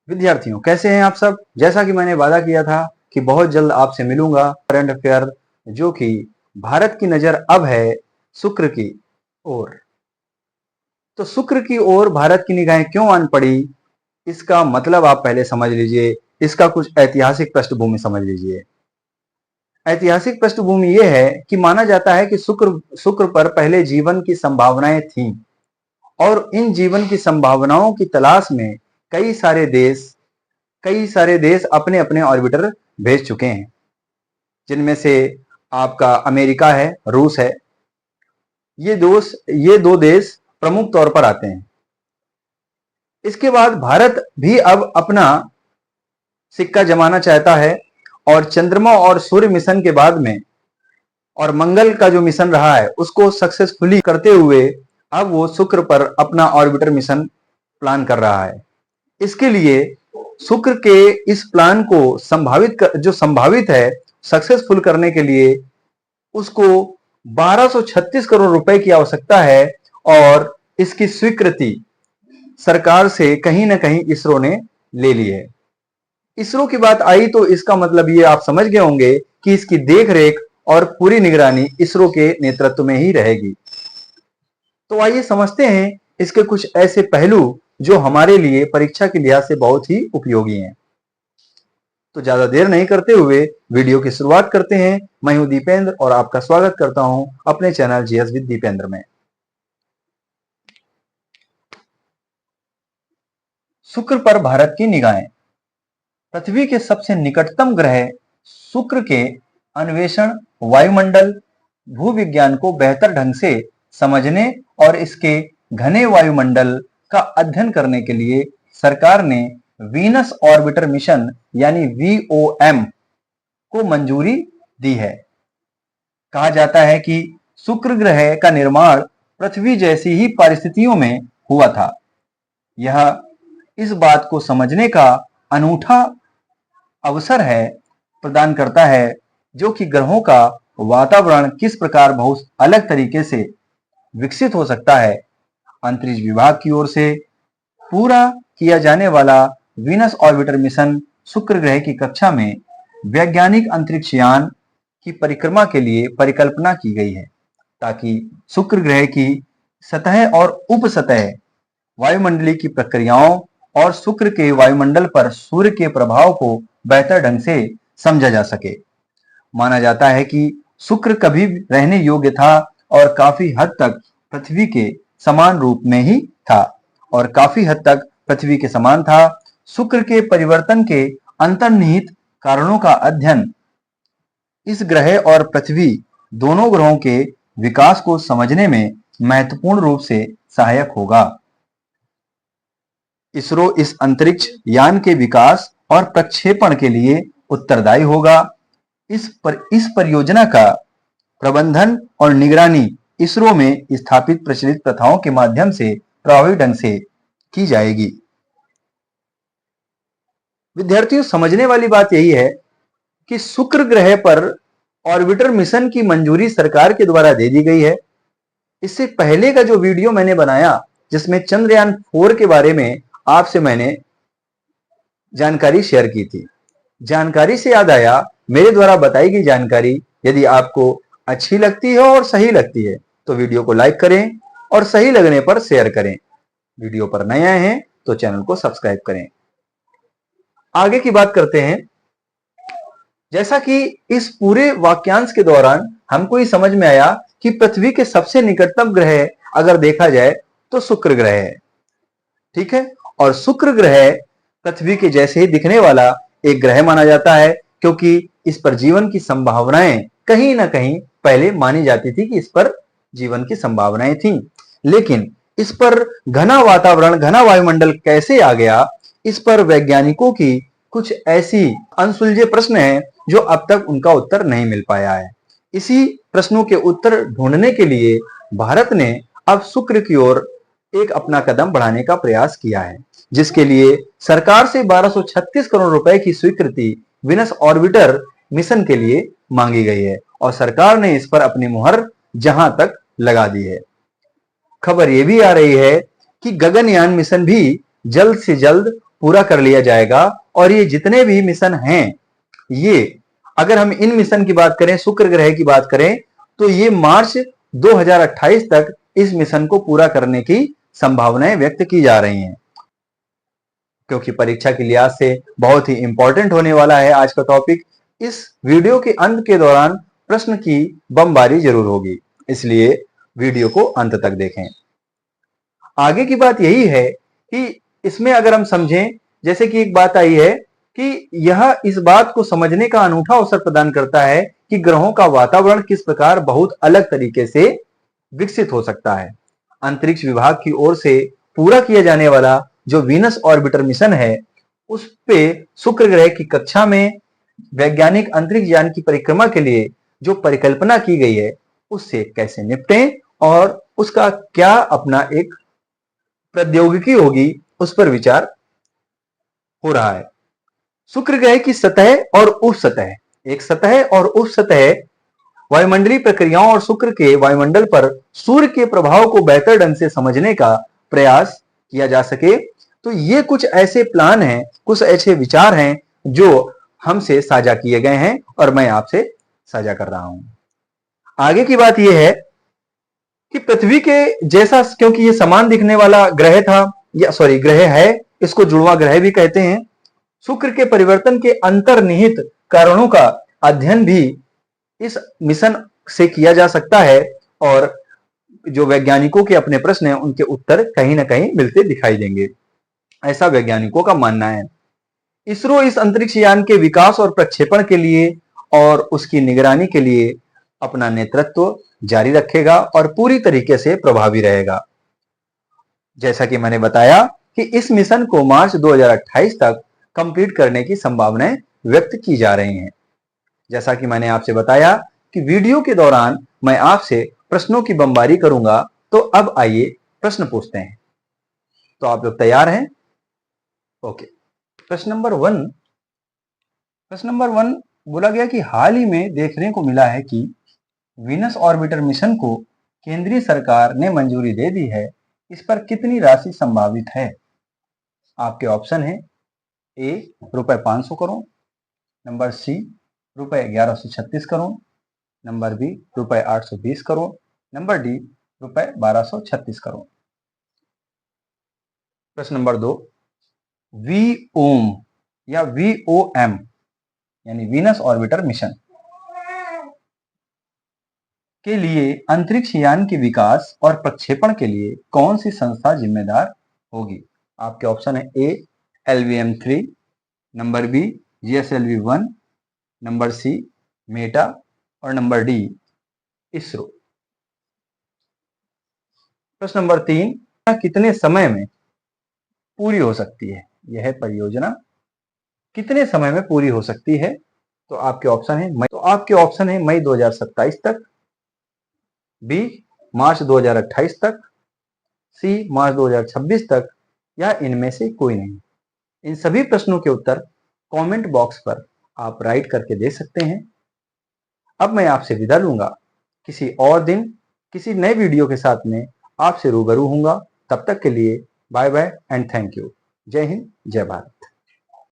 विद्यार्थियों, कैसे हैं आप सब। जैसा कि मैंने वादा किया था कि बहुत जल्द आपसे मिलूंगा। करंट अफेयर जो कि भारत की नजर अब है शुक्र की ओर। तो शुक्र की ओर भारत की निगाहें क्यों आन पड़ी, इसका मतलब आप पहले समझ लीजिए। इसका कुछ ऐतिहासिक पृष्ठभूमि समझ लीजिए। ऐतिहासिक पृष्ठभूमि यह है कि माना जाता है कि शुक्र पर पहले जीवन की संभावनाएं थीं और इन जीवन की संभावनाओं की तलाश में कई सारे देश अपने अपने ऑर्बिटर भेज चुके हैं, जिनमें से आपका अमेरिका है, रूस है। ये दो देश प्रमुख तौर पर आते हैं। इसके बाद भारत भी अब अपना सिक्का जमाना चाहता है और चंद्रमा और सूर्य मिशन के बाद में और मंगल का जो मिशन रहा है उसको सक्सेसफुली करते हुए अब वो शुक्र पर अपना ऑर्बिटर मिशन प्लान कर रहा है। इसके लिए शुक्र के इस प्लान को संभावित है सक्सेसफुल करने के लिए उसको 1236 करोड़ रुपए की आवश्यकता है और इसकी स्वीकृति सरकार से कहीं ना कहीं इसरो ने ले ली है। इसरो की बात आई तो इसका मतलब ये आप समझ गए होंगे कि इसकी देखरेख और पूरी निगरानी इसरो के नेतृत्व में ही रहेगी। तो आइए समझते हैं इसके कुछ ऐसे पहलू जो हमारे लिए परीक्षा के लिहाज से बहुत ही उपयोगी हैं। तो ज्यादा देर नहीं करते हुए वीडियो की शुरुआत करते हैं। मैं हूं दीपेंद्र और आपका स्वागत करता हूं अपने चैनल जीएस विद दीपेंद्र में। शुक्र पर भारत की निगाहें। पृथ्वी के सबसे निकटतम ग्रह शुक्र के अन्वेषण, वायुमंडल, भूविज्ञान को बेहतर ढंग से समझने और इसके घने वायुमंडल का अध्ययन करने के लिए सरकार ने वीनस ऑर्बिटर मिशन यानी VOM को मंजूरी दी है। कहा जाता है कि शुक्र ग्रह का निर्माण पृथ्वी जैसी ही परिस्थितियों में हुआ था। यह इस बात को समझने का अनूठा अवसर प्रदान करता है जो कि ग्रहों का वातावरण किस प्रकार बहुत अलग तरीके से विकसित हो सकता है। अंतरिक्ष विभाग की ओर से पूरा किया जाने वाला वीनस ऑर्बिटर मिशन शुक्र ग्रह की कक्षा में वैज्ञानिक अंतरिक्ष यान की परिक्रमा के लिए परिकल्पना की गई है ताकि शुक्र ग्रह की सतह और उपसतह वायुमंडलीय की प्रक्रियाओं और शुक्र के वायुमंडल पर सूर्य के प्रभाव को बेहतर ढंग से समझा जा सके। माना जाता है कि शुक्र कभी रहने योग्य था और काफी हद तक पृथ्वी के समान रूप में ही था और काफी हद तक पृथ्वी के समान था। शुक्र के परिवर्तन के अंतर्निहित कारणों का अध्ययन इस ग्रह और पृथ्वी दोनों ग्रहों के विकास को समझने में महत्वपूर्ण रूप से सहायक होगा। इसरो इस अंतरिक्ष यान के विकास और प्रक्षेपण के लिए उत्तरदायी होगा। इस परियोजना का प्रबंधन और निगरानी इसरो में स्थापित प्रचलित प्रथाओं के माध्यम से प्रभावी ढंग से की जाएगी। विद्यार्थियों, समझने वाली बात यही है कि शुक्र ग्रह पर ऑर्बिटर मिशन की मंजूरी सरकार के द्वारा दे दी गई है। इससे पहले का जो वीडियो मैंने बनाया जिसमें चंद्रयान 4 के बारे में आपसे मैंने जानकारी शेयर की थी, जानकारी से याद आया मेरे द्वारा बताई गई जानकारी यदि आपको अच्छी लगती है और सही लगती है तो वीडियो को लाइक करें और सही लगने पर शेयर करें। वीडियो पर नए आए हैं तो चैनल को सब्सक्राइब करें। आगे की बात करते हैं। जैसा कि इस पूरे वाक्यांश के दौरान हमको ये समझ में आया कि पृथ्वी के सबसे निकटतम ग्रह अगर देखा जाए तो शुक्र ग्रह है, ठीक है। और शुक्र ग्रह पृथ्वी के जैसे ही दिखने वाला एक ग्रह माना जाता है क्योंकि इस पर जीवन की संभावनाएं कहीं ना कहीं पहले मानी जाती थी कि इस पर जीवन की संभावनाएं थी, लेकिन इस पर घना वातावरण, घना वायुमंडल कैसे आ गया, इस पर वैज्ञानिकों की कुछ ऐसी अनसुलझे प्रश्न हैं जो अब तक उनका उत्तर नहीं मिल पाया है। इसी प्रश्नों के उत्तर ढूंढने के लिए भारत ने अब शुक्र की ओर एक अपना कदम बढ़ाने का प्रयास किया है, जिसके लिए सरकार से 1236 करोड़ रुपए की स्वीकृति वीनस ऑर्बिटर मिशन के लिए मांगी गई है और सरकार ने इस पर अपनी मुहर जहां तक लगा दी है। खबर यह भी आ रही है कि गगनयान मिशन भी जल्द से जल्द पूरा कर लिया जाएगा। और ये जितने भी मिशन हैं, ये अगर हम इन मिशन की बात करें, शुक्र ग्रह की बात करें, तो ये मार्च 2028 तक इस मिशन को पूरा करने की संभावनाएं व्यक्त की जा रही हैं। क्योंकि परीक्षा के लिहाज से बहुत ही इंपॉर्टेंट होने वाला है आज का टॉपिक, इस वीडियो के अंत के दौरान प्रश्न की बमबारी जरूर होगी, इसलिए वीडियो को अंत तक देखें। आगे की बात यही है कि इसमें अगर हम समझें, जैसे कि एक बात आई है कि यह इस बात को समझने का अनूठा अवसर प्रदान करता है कि ग्रहों का वातावरण किस प्रकार बहुत अलग तरीके से विकसित हो सकता है। अंतरिक्ष विभाग की ओर से पूरा किया जाने वाला जो वीनस ऑर्बिटर मिशन है, उस पे शुक्र ग्रह की कक्षा में वैज्ञानिक अंतरिक्ष यान की परिक्रमा के लिए जो परिकल्पना की गई है, उससे कैसे निपटें और उसका क्या अपना एक प्रौद्योगिकी होगी, उस पर विचार हो रहा है। शुक्र ग्रह की सतह और उप सतह, एक सतह और उप सतह वायुमंडलीय प्रक्रियाओं और शुक्र के वायुमंडल पर सूर्य के प्रभाव को बेहतर ढंग से समझने का प्रयास किया जा सके। तो ये कुछ ऐसे प्लान हैं, कुछ ऐसे विचार हैं जो हमसे साझा किए गए हैं और मैं आपसे साझा कर रहा हूं। आगे की बात यह है कि पृथ्वी के जैसा, क्योंकि ये समान दिखने वाला ग्रह था, या सॉरी ग्रह है, इसको जुड़वा ग्रह भी कहते हैं। शुक्र के परिवर्तन के अंतर्निहित कारणों का अध्ययन भी इस मिशन से किया जा सकता है और जो वैज्ञानिकों के अपने प्रश्न हैं, उनके उत्तर कहीं ना कहीं मिलते दिखाई देंगे, ऐसा वैज्ञानिकों का मानना है। इसरो इस अंतरिक्ष यान के विकास और प्रक्षेपण के लिए और उसकी निगरानी के लिए अपना नेतृत्व जारी रखेगा और पूरी तरीके से प्रभावी रहेगा। जैसा कि मैंने बताया कि इस मिशन को मार्च 2028 तक कंप्लीट करने की संभावनाएं व्यक्त की जा रही हैं। जैसा कि मैंने आपसे बताया कि वीडियो के दौरान मैं आपसे प्रश्नों की बमबारी करूंगा, तो अब आइए प्रश्न पूछते हैं। तो आप लोग तैयार हैं? ओके। प्रश्न नंबर वन बोला गया कि हाल ही में देखने को मिला है कि वीनस ऑर्बिटर मिशन को केंद्रीय सरकार ने मंजूरी दे दी है, इस पर कितनी राशि संभावित है? आपके ऑप्शन है ए रुपए 500 करोड़, नंबर सी रुपए 1136 करोड़, नंबर बी रुपए 820 करोड़, नंबर डी रुपए 1236 करोड़। प्रश्न नंबर 2, वीओम या वीओएम यानी वीनस ऑर्बिटर मिशन के लिए अंतरिक्ष यान के विकास और प्रक्षेपण के लिए कौन सी संस्था जिम्मेदार होगी? आपके ऑप्शन है A LVM-3, number B GSLV-1, number C Meta और नंबर डी इसरो। प्रश्न नंबर 3, कितने समय में पूरी हो सकती है? यह परियोजना कितने समय में पूरी हो सकती है? तो आपके ऑप्शन है मई 2027 तक, बी मार्च 2028 तक, सी मार्च 2026 तक, या इनमें से कोई नहीं। इन सभी प्रश्नों के उत्तर कमेंट बॉक्स पर आप राइट करके दे सकते हैं। अब मैं आपसे विदा लूंगा, किसी और दिन किसी नए वीडियो के साथ में आपसे रूबरू होऊंगा। तब तक के लिए bye bye and thank you. जय हिंद, जय भारत।